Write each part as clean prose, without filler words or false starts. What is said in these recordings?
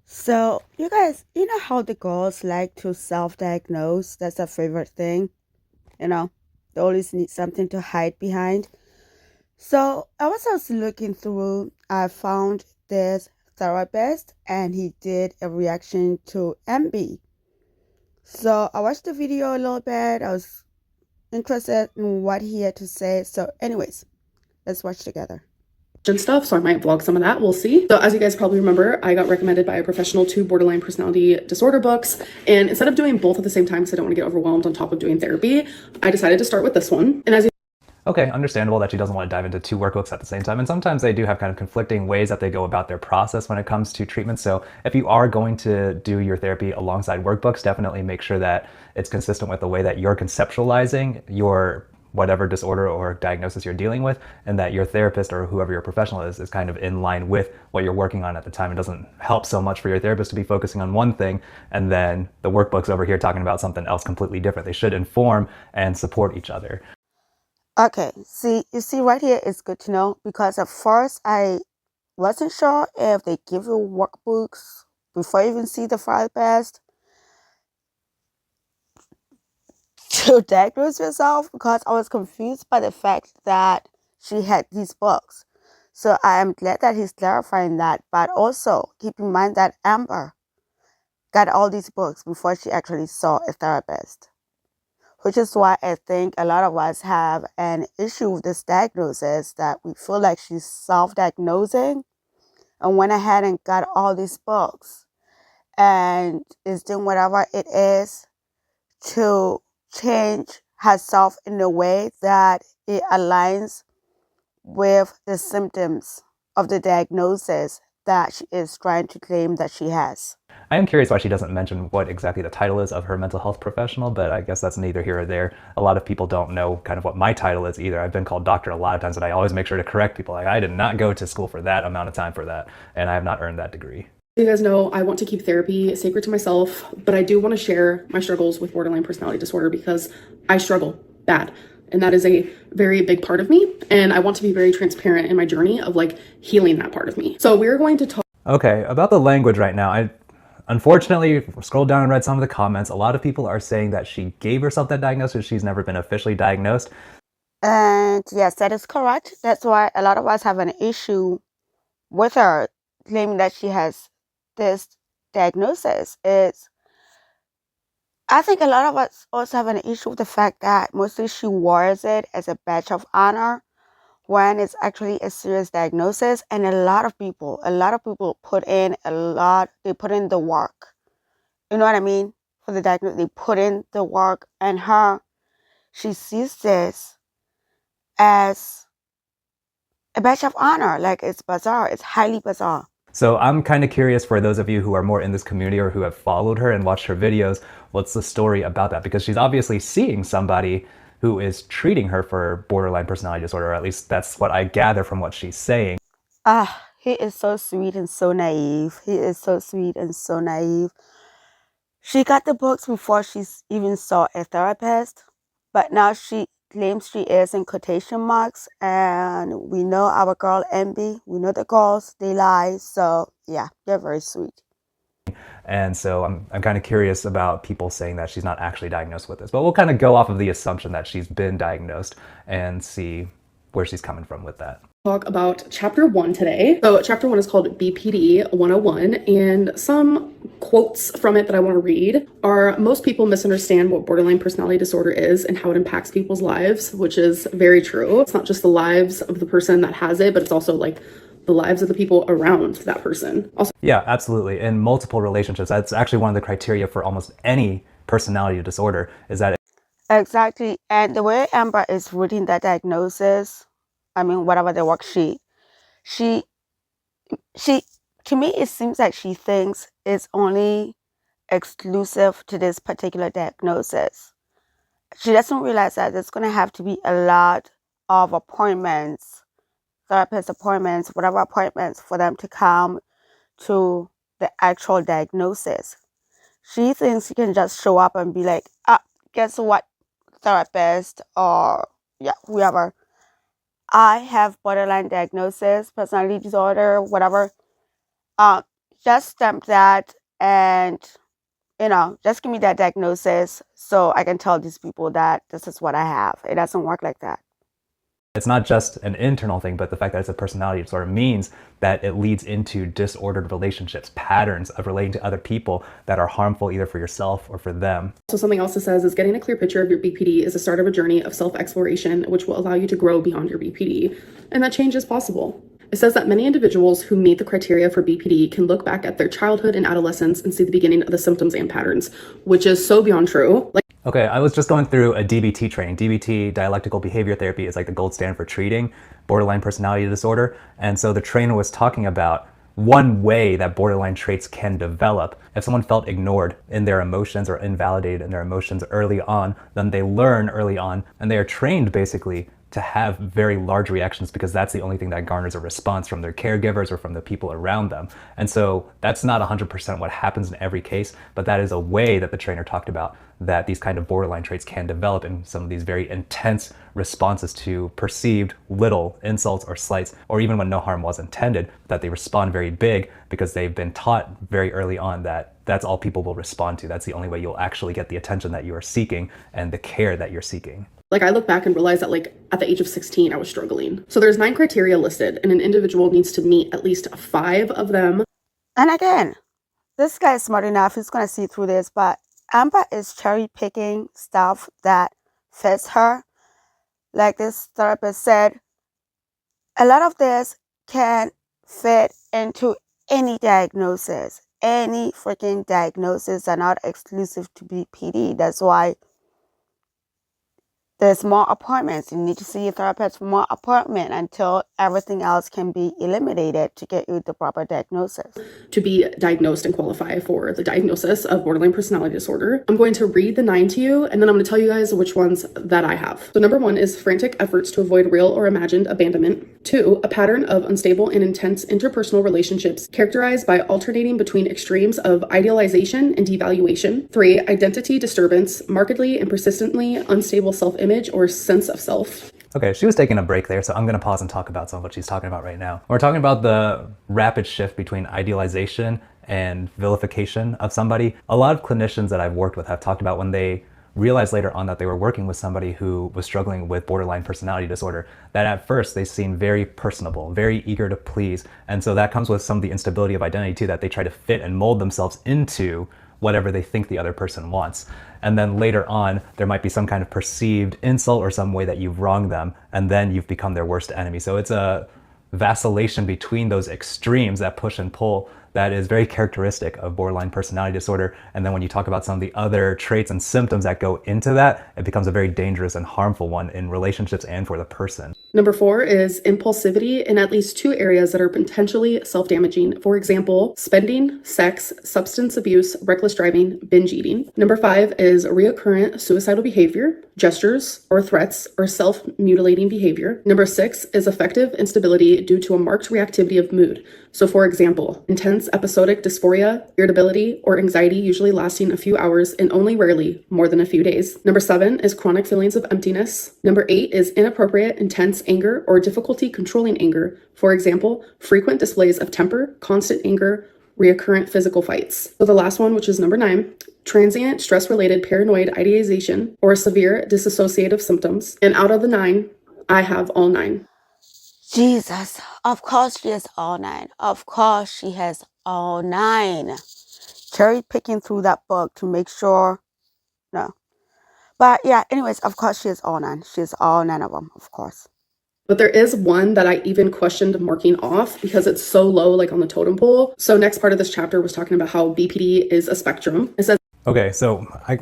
So, you guys, you know how the girls like to self-diagnose? That's their favorite thing. You know, they always need something to hide behind. So, as I was looking through, I found this therapist and he did a reaction to MB. So, I watched the video a little bit. I was interested in what he had to say. So, anyways, let's watch together. And stuff, so I might vlog some of that. We'll see. So as you guys probably remember, I got recommended by a professional two borderline personality disorder books, and instead of doing both at the same time because I don't want to get overwhelmed on top of doing therapy, I decided to start with this one. And as you Okay, understandable that she doesn't want to dive into two workbooks at the same time. And sometimes they do have kind of conflicting ways that they go about their process when it comes to treatment. So if you are going to do your therapy alongside workbooks, definitely make sure that it's consistent with the way that you're conceptualizing your whatever disorder or diagnosis you're dealing with, and that your therapist or whoever your professional is kind of in line with what you're working on at the time. It doesn't help so much for your therapist to be focusing on one thing and then the workbook's over here talking about something else completely different. They should inform and support each other. Okay, you see right here is good to know because at first I wasn't sure if they give you workbooks before you even see the therapist to diagnose yourself because I was confused by the fact that she had these books. So I am glad that he's clarifying that, but also keep in mind that Amber got all these books before she actually saw a therapist, which is why I think a lot of us have an issue with this diagnosis that we feel like she's self-diagnosing and went ahead and got all these books and is doing whatever it is to change herself in a way that it aligns with the symptoms of the diagnosis that she is trying to claim that she has. I am curious why she doesn't mention what exactly the title is of her mental health professional, but I guess that's neither here or there. A lot of people don't know kind of what my title is either. I've been called doctor a lot of times, and I always make sure to correct people. Like, I did not go to school for that amount of time for that, and I have not earned that degree. You guys know I want to keep therapy sacred to myself, but I do want to share my struggles with borderline personality disorder because I struggle bad. And that is a very big part of me. And I want to be very transparent in my journey of like healing that part of me. So we're going to talk. Okay, about the language right now, I unfortunately scrolled down and read some of the comments. A lot of people are saying that she gave herself that diagnosis. She's never been officially diagnosed. And yes, that is correct. That's why a lot of us have an issue with her claiming that she has this diagnosis. I think a lot of us also have an issue with the fact that mostly she wears it as a badge of honor when it's actually a serious diagnosis. And a lot of people they put in the work. You know what I mean? For the diagnosis, they put in the work, and she sees this as a badge of honor. Like, it's bizarre. It's highly bizarre. So I'm kind of curious for those of you who are more in this community or who have followed her and watched her videos, what's the story about that? Because she's obviously seeing somebody who is treating her for borderline personality disorder, or at least that's what I gather from what she's saying. He is so sweet and so naive. He is so sweet and so naive. She got the books before she even saw a therapist, but now she claims she is in quotation marks, and we know our girl Envy. We know the girls, they lie. So yeah, they're very sweet. And so I'm kind of curious about people saying that she's not actually diagnosed with this. But we'll kind of go off of the assumption that she's been diagnosed and see where she's coming from with that. Talk about chapter 1 today. So chapter 1 is called BPD 101, and some quotes from it that I want to read are: most people misunderstand what borderline personality disorder is and how it impacts people's lives, which is very true. It's not just the lives of the person that has it, but it's also like the lives of the people around that person. Also, yeah, absolutely. In multiple relationships, that's actually one of the criteria for almost any personality disorder, is that Exactly. And the way Amber is reading that diagnosis, I mean, whatever the worksheet, she she to me it seems like she thinks it's only exclusive to this particular diagnosis. She doesn't realize that there's going to have to be a lot of appointments, therapist appointments, whatever appointments, for them to come to the actual diagnosis. She thinks she can just show up and be like, guess what, therapist, or yeah, whoever, I have borderline diagnosis, personality disorder, whatever. just stamp that and, just give me that diagnosis so I can tell these people that this is what I have. It doesn't work like that. It's not just an internal thing, but the fact that it's a personality disorder means that it leads into disordered relationships, patterns of relating to other people that are harmful either for yourself or for them. So something else it says is getting a clear picture of your BPD is the start of a journey of self-exploration, which will allow you to grow beyond your BPD. And that change is possible. It says that many individuals who meet the criteria for BPD can look back at their childhood and adolescence and see the beginning of the symptoms and patterns, which is so beyond true. Okay, I was just going through a DBT training. DBT, dialectical behavior therapy, is like the gold standard for treating borderline personality disorder. And so the trainer was talking about one way that borderline traits can develop. If someone felt ignored in their emotions or invalidated in their emotions early on, then they learn early on and they are trained basically to have very large reactions because that's the only thing that garners a response from their caregivers or from the people around them. And so that's not 100% what happens in every case, but that is a way that the trainer talked about that these kind of borderline traits can develop in some of these very intense responses to perceived little insults or slights, or even when no harm was intended, that they respond very big because they've been taught very early on that that's all people will respond to. That's the only way you'll actually get the attention that you are seeking and the care that you're seeking. I look back and realize that at the age of 16, I was struggling. So there's 9 criteria listed and an individual needs to meet at least 5 of them. And again, this guy is smart enough. He's going to see through this, but Amber is cherry picking stuff that fits her. Like this therapist said, a lot of this can fit into any diagnosis. Any freaking diagnosis are not exclusive to BPD. That's why there's more appointments. You need to see a therapist for more appointment until everything else can be eliminated to get you the proper diagnosis. To be diagnosed and qualify for the diagnosis of borderline personality disorder, I'm going to read the 9 to you, and then I'm going to tell you guys which ones that I have. So number 1 is frantic efforts to avoid real or imagined abandonment. 2, a pattern of unstable and intense interpersonal relationships characterized by alternating between extremes of idealization and devaluation. 3, identity disturbance, markedly and persistently unstable self-image or sense of self. Okay, she was taking a break there, so I'm going to pause and talk about some of what she's talking about right now. We're talking about the rapid shift between idealization and vilification of somebody. A lot of clinicians that I've worked with have talked about when they realized later on that they were working with somebody who was struggling with borderline personality disorder, that at first they seem very personable, very eager to please. And so that comes with some of the instability of identity too, that they try to fit and mold themselves into whatever they think the other person wants. And then later on, there might be some kind of perceived insult or some way that you've wronged them, and then you've become their worst enemy. So it's a vacillation between those extremes, that push and pull, that is very characteristic of borderline personality disorder. And then when you talk about some of the other traits and symptoms that go into that, it becomes a very dangerous and harmful one in relationships and for the person. Number 4 is impulsivity in at least 2 areas that are potentially self-damaging. For example, spending, sex, substance abuse, reckless driving, binge eating. Number 5 is recurrent suicidal behavior, gestures or threats, or self-mutilating behavior. Number 6 is affective instability due to a marked reactivity of mood. So for example, intense episodic dysphoria, irritability, or anxiety usually lasting a few hours and only rarely more than a few days. Number 7 is chronic feelings of emptiness. Number 8 is inappropriate, intense anger or difficulty controlling anger. For example, frequent displays of temper, constant anger, recurrent physical fights. So the last one, which is number 9, transient stress-related paranoid ideation or severe dissociative symptoms. And out of the 9, I have all 9. Jesus, of course she has all 9. Of course she has all 9. Cherry picking through that book to make sure. No. But yeah, anyways, of course she has all 9. She has all 9 of them, of course. But there is one that I even questioned marking off because it's so low, on the totem pole. So next part of this chapter was talking about how BPD is a spectrum. It says, okay, so I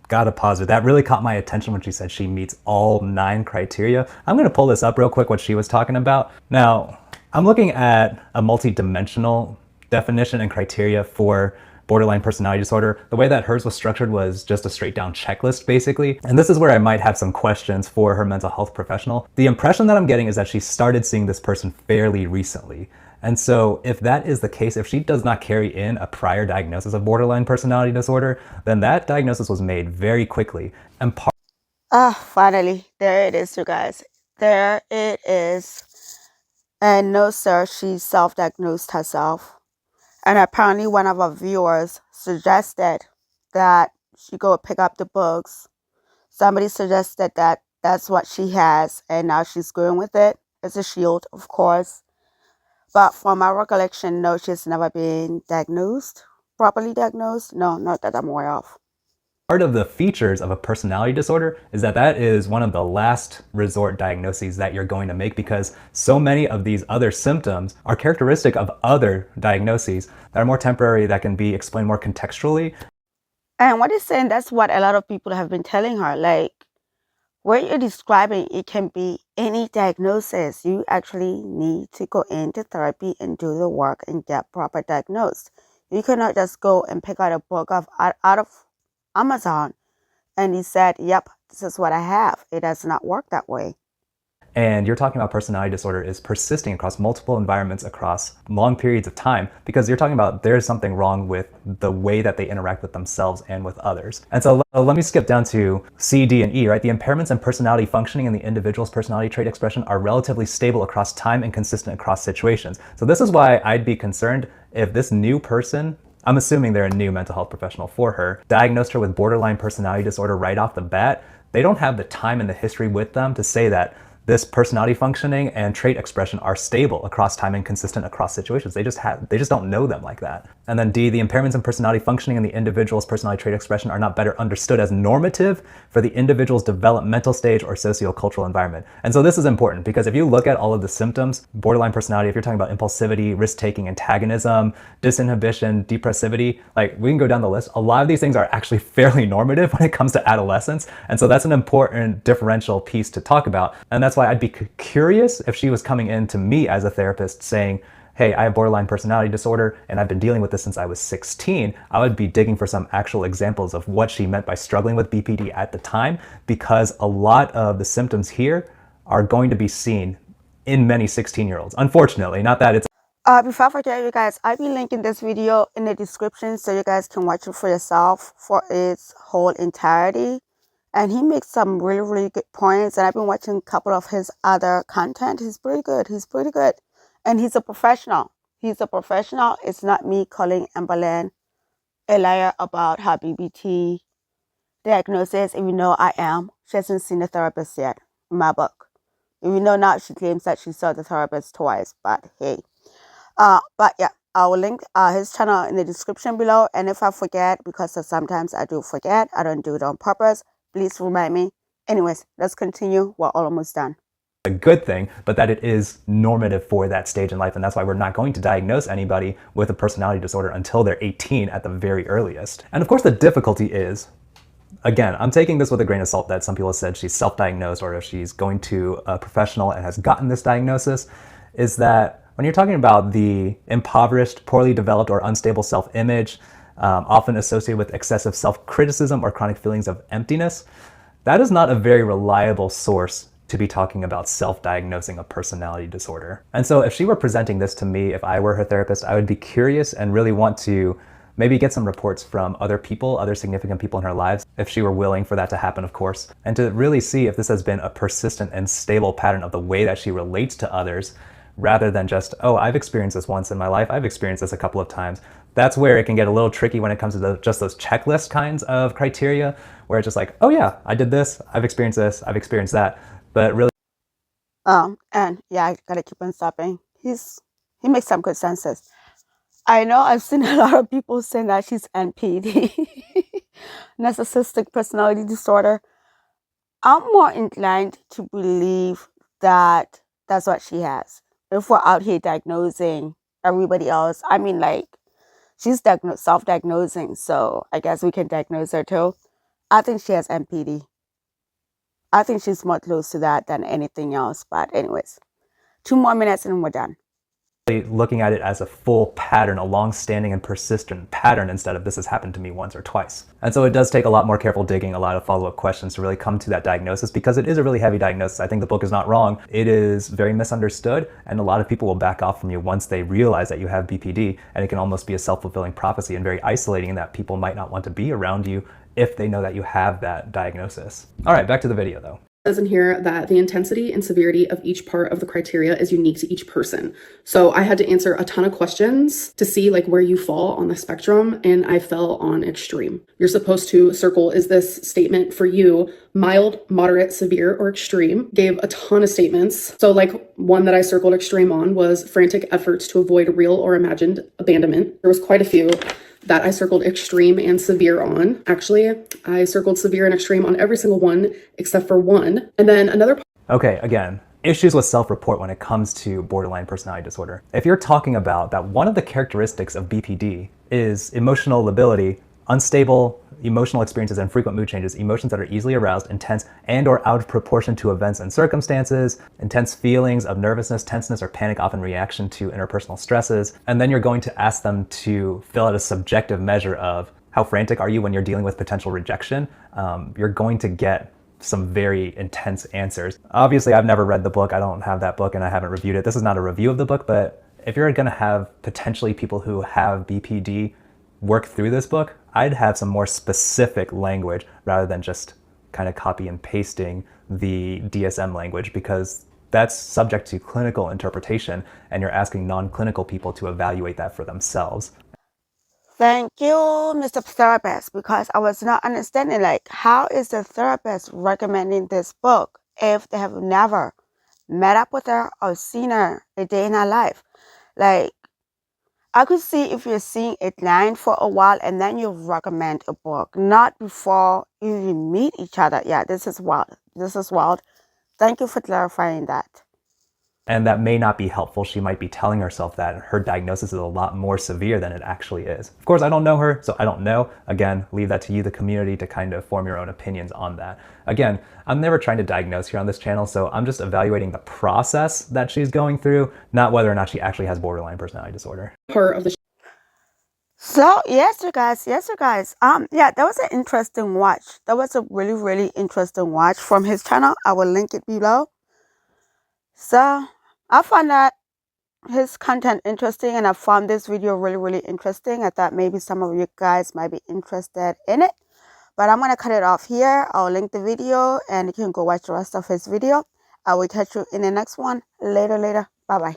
gotta pause it. That really caught my attention when she said she meets all 9 criteria. I'm gonna pull this up real quick, what she was talking about. Now, I'm looking at a multi-dimensional definition and criteria for borderline personality disorder. The way that hers was structured was just a straight down checklist, basically. And this is where I might have some questions for her mental health professional. The impression that I'm getting is that she started seeing this person fairly recently. And so if that is the case, if she does not carry in a prior diagnosis of borderline personality disorder, then that diagnosis was made very quickly. And Finally, there it is, you guys. There it is. And no, sir, she self-diagnosed herself. And apparently one of our viewers suggested that she go pick up the books. Somebody suggested that that's what she has, and now she's going with it. It's a shield, of course. But from my recollection, no, she's never been diagnosed, properly diagnosed. No, not that I'm aware of. Part of the features of a personality disorder is that that is one of the last resort diagnoses that you're going to make, because so many of these other symptoms are characteristic of other diagnoses that are more temporary, that can be explained more contextually. And what is saying, that's what a lot of people have been telling her. Like, what you're describing, it can be any diagnosis. You actually need to go into therapy and do the work and get proper diagnosed. You cannot just go and pick out a book out of Amazon and he said, yep, this is what I have. It does not work that way. And you're talking about personality disorder is persisting across multiple environments across long periods of time, because you're talking about there's something wrong with the way that they interact with themselves and with others. And so let me skip down to C, D, and E, right? The impairments in personality functioning and the individual's personality trait expression are relatively stable across time and consistent across situations. So this is why I'd be concerned if this new person, I'm assuming they're a new mental health professional for her, diagnosed her with borderline personality disorder right off the bat. They don't have the time and the history with them to say that this personality functioning and trait expression are stable across time and consistent across situations. They just don't know them like that. And then D, the impairments in personality functioning and the individual's personality trait expression are not better understood as normative for the individual's developmental stage or sociocultural environment. And so this is important, because if you look at all of the symptoms, borderline personality, if you're talking about impulsivity, risk-taking, antagonism, disinhibition, depressivity, like we can go down the list. A lot of these things are actually fairly normative when it comes to adolescence. And so that's an important differential piece to talk about. And that's why I'd be curious if she was coming in to me as a therapist saying, hey, I have borderline personality disorder and I've been dealing with this since I was 16. I would be digging for some actual examples of what she meant by struggling with BPD at the time, because a lot of the symptoms here are going to be seen in many 16-year-olds. Unfortunately, not that it's... Before I forget, you guys, I'll be linking this video in the description so you guys can watch it for yourself for its whole entirety. And he makes some really, really good points. And I've been watching a couple of his other content. He's pretty good. He's pretty good. And he's a professional. He's a professional. It's not me calling Amberlynn a liar about her BBT diagnosis, even though I am. She hasn't seen a therapist yet, in my book. Even though now she claims that she saw the therapist twice. But hey. But yeah, I will link his channel in the description below. And if I forget, because sometimes I do forget, I don't do it on purpose, please remind me. Anyways, let's continue. We're almost done. A good thing, but that it is normative for that stage in life. And that's why we're not going to diagnose anybody with a personality disorder until they're 18 at the very earliest. And of course, the difficulty is, again, I'm taking this with a grain of salt that some people have said she's self-diagnosed, or if she's going to a professional and has gotten this diagnosis, is that when you're talking about the impoverished, poorly developed, or unstable self-image, often associated with excessive self-criticism or chronic feelings of emptiness, that is not a very reliable source to be talking about self-diagnosing a personality disorder. And so if she were presenting this to me, if I were her therapist, I would be curious and really want to maybe get some reports from other people, other significant people in her lives, if she were willing for that to happen, of course, and to really see if this has been a persistent and stable pattern of the way that she relates to others, rather than just, oh, I've experienced this once in my life, I've experienced this a couple of times. That's where it can get a little tricky when it comes to just those checklist kinds of criteria, where it's just like, oh yeah, I did this, I've experienced this, I've experienced that. But really... And yeah, I gotta keep on stopping. He makes some good senses. I know I've seen a lot of people saying that she's NPD, narcissistic personality disorder. I'm more inclined to believe that that's what she has. If we're out here diagnosing everybody else, I mean, like, she's self-diagnosing, so I guess we can diagnose her too. I think she has NPD. I think she's more close to that than anything else. But anyways, 2 more minutes and we're done. Looking at it as a full pattern, a long-standing and persistent pattern, instead of this has happened to me once or twice. And so it does take a lot more careful digging, a lot of follow-up questions to really come to that diagnosis, because it is a really heavy diagnosis. I think the book is not wrong. It is very misunderstood, and a lot of people will back off from you once they realize that you have BPD, and it can almost be a self-fulfilling prophecy and very isolating in that people might not want to be around you if they know that you have that diagnosis. All right, back to the video though. says in here that the intensity and severity of each part of the criteria is unique to each person. So I had to answer a ton of questions to see like where you fall on the spectrum, and I fell on extreme. You're supposed to circle, is this statement for you mild, moderate, severe, or extreme? Gave a ton of statements. So like one that I circled extreme on was frantic efforts to avoid real or imagined abandonment. There was quite a few that I circled extreme and severe on. Actually, I circled severe and extreme on every single one except for one. And then another. Okay, again, issues with self-report when it comes to borderline personality disorder. If you're talking about that one of the characteristics of BPD is emotional lability, unstable emotional experiences and frequent mood changes, emotions that are easily aroused, intense and or out of proportion to events and circumstances, intense feelings of nervousness, tenseness, or panic, often reaction to interpersonal stresses. And then you're going to ask them to fill out a subjective measure of how frantic are you when you're dealing with potential rejection. You're going to get some very intense answers. Obviously, I've never read the book. I don't have that book and I haven't reviewed it. This is not a review of the book, but if you're going to have potentially people who have BPD work through this book, I'd have some more specific language rather than just kind of copy and pasting the DSM language, because that's subject to clinical interpretation and you're asking non-clinical people to evaluate that for themselves. Thank you, Mr. Therapist, because I was not understanding, like, how is the therapist recommending this book if they have never met up with her or seen her a day in her life? Like, I could see if you're seeing a client for a while and then you recommend a book, not before you even meet each other. Yeah, this is wild. This is wild. Thank you for clarifying that. And that may not be helpful. She might be telling herself that her diagnosis is a lot more severe than it actually is. Of course, I don't know her, so I don't know. Again, leave that to you, the community, to kind of form your own opinions on that. Again, I'm never trying to diagnose here on this channel, so I'm just evaluating the process that she's going through, not whether or not she actually has borderline personality disorder. Part of the So yes, you guys. Yeah, that was an interesting watch. That was a really, really interesting watch from his channel. I will link it below. So I found that his content interesting, and I found this video really, really interesting. I thought maybe some of you guys might be interested in it, but I'm going to cut it off here. I'll link the video and you can go watch the rest of his video. I will catch you in the next one. Later. Bye-bye.